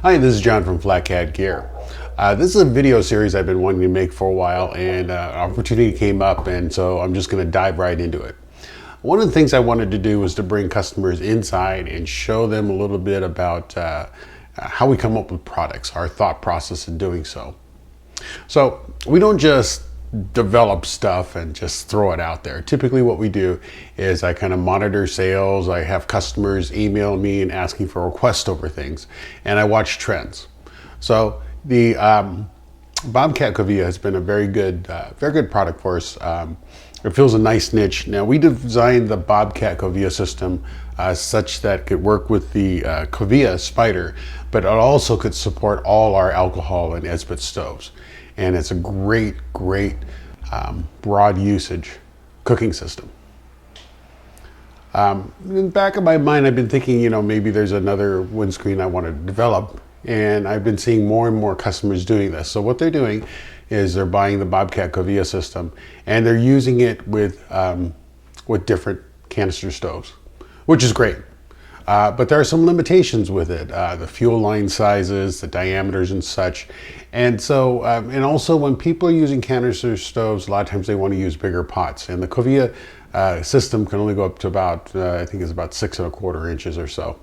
Hi, this is John from FlatCatGear. This is a video series I've been wanting to make for a while, and an opportunity came up, and so I'm just going to dive right into it. One of the things I wanted to do was to bring customers inside and show them a little bit about how we come up with products, our thought process in doing so. So we don't just develop stuff and just throw it out there. Typically what we do is I kind of monitor sales. I have customers email me and asking for requests over things, and I watch trends. So the Bobcat Covia has been a very good product for us. It fills a nice niche. Now, we designed the Bobcat Covia system such that it could work with the Covia Spider, but it also could support all our alcohol and Esbit stoves. And it's a great broad usage cooking system. In the back of my mind, I've been thinking, maybe there's another windscreen I want to develop, and I've been seeing more and more customers doing this. So what they're doing is they're buying the Bobcat Covia system, and they're using it with different canister stoves, which is great. But there are some limitations with it, the fuel line sizes, the diameters and such. And so, and also when people are using canister stoves, a lot of times they want to use bigger pots. And the Covia system can only go up to about, I think it's about 6 1/4 inches or so.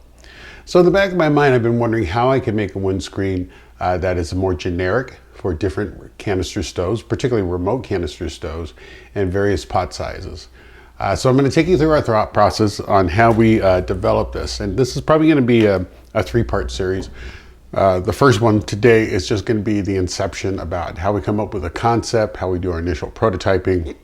So in the back of my mind, I've been wondering how I can make a windscreen that is more generic for different canister stoves, particularly remote canister stoves, and various pot sizes. So I'm going to take you through our thought process on how we develop this. And this is probably going to be a 3-part series. The first one today is just going to be the inception, about how we come up with a concept, how we do our initial prototyping.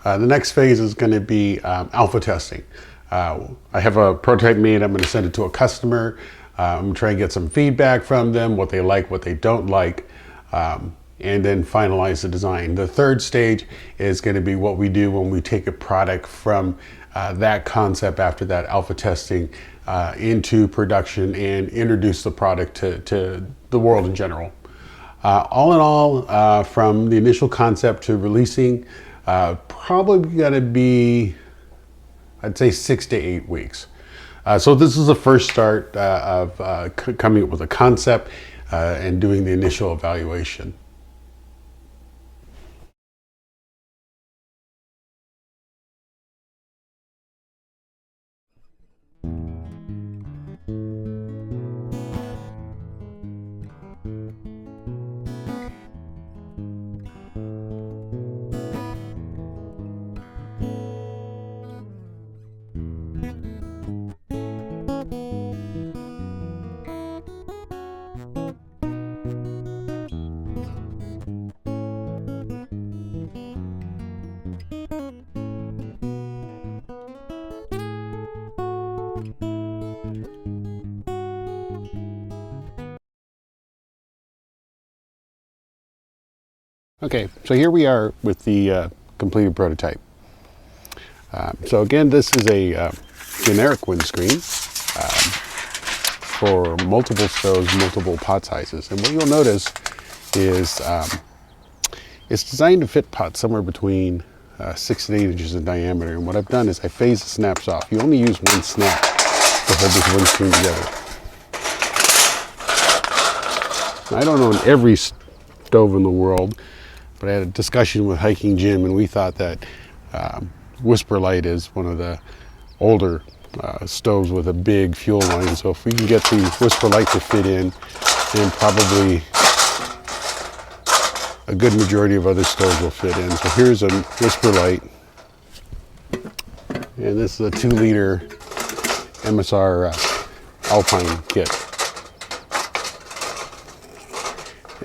The next phase is going to be alpha testing. I have a prototype made. I'm going to send it to a customer. I'm going to try and get some feedback from them, what they like, what they don't like. And then finalize the design. The third stage is going to be what we do when we take a product from that concept after that alpha testing into production and introduce the product to the world in general. All in all, from the initial concept to releasing, probably going to be, I'd say, 6 to 8 weeks. So this is the first start of coming up with a concept and doing the initial evaluation. Okay, so here we are with the completed prototype. So again, this is a generic windscreen for multiple stoves, multiple pot sizes. And what you'll notice is it's designed to fit pots somewhere between 6 and 8 inches in diameter. And what I've done is I phase the snaps off. You only use one snap to hold this windscreen together. Now, I don't own every stove in the world, but I had a discussion with Hiking Jim, and we thought that Whisper Light is one of the older stoves with a big fuel line. So if we can get the Whisper Light to fit in, then probably a good majority of other stoves will fit in. So here's a Whisper Light, and this is a 2-liter MSR Alpine kit.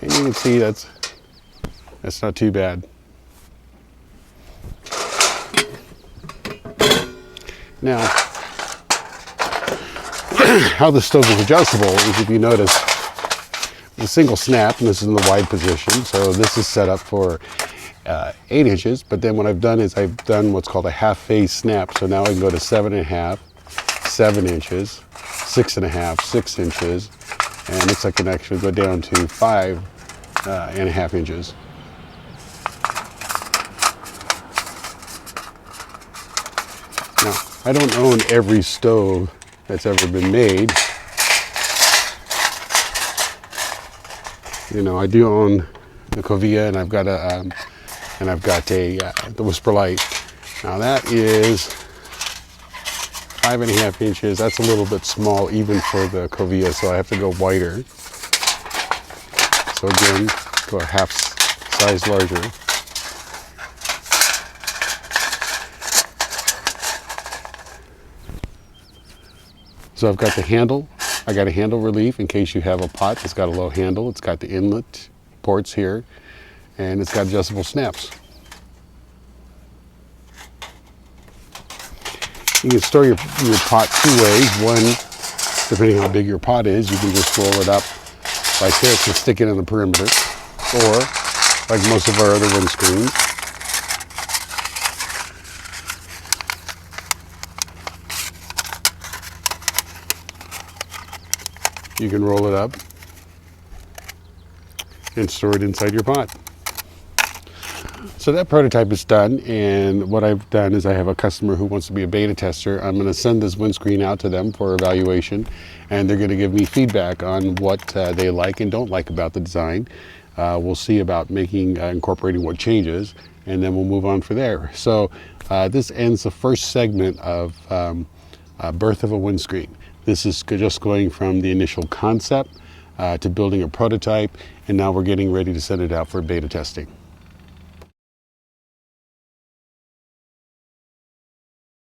And you can see that's not too bad. Now, how the stove is adjustable is, if you notice, the single snap, and this is in the wide position. So this is set up for 8 inches, but then what I've done is I've done what's called a half phase snap. So now I can go to 7 1/2, 7 inches, 6 1/2, 6 inches, and it looks like I can actually go down to 5 1/2 inches. Now, I don't own every stove that's ever been made, You know, I do own the Covia, and I've got a the Whisper Light. Now that is 5.5 inches. That's a little bit small even for the Covia, so I have to go wider. So again, go a half size larger. So I've got the handle. I got a handle relief in case you have a pot that's got a low handle. It's got the inlet ports here, and it's got adjustable snaps. You can store your pot two ways. One, depending how big your pot is, you can just roll it up like this and stick it in the perimeter. Or, like most of our other windscreens, you can roll it up and store it inside your pot. So that prototype is done, and what I've done is I have a customer who wants to be a beta tester. I'm going to send this windscreen out to them for evaluation, and they're going to give me feedback on what they like and don't like about the design. We'll see about incorporating what changes, and then we'll move on from there. So this ends the first segment of birth of a windscreen. This is just going from the initial concept to building a prototype, and now we're getting ready to send it out for beta testing.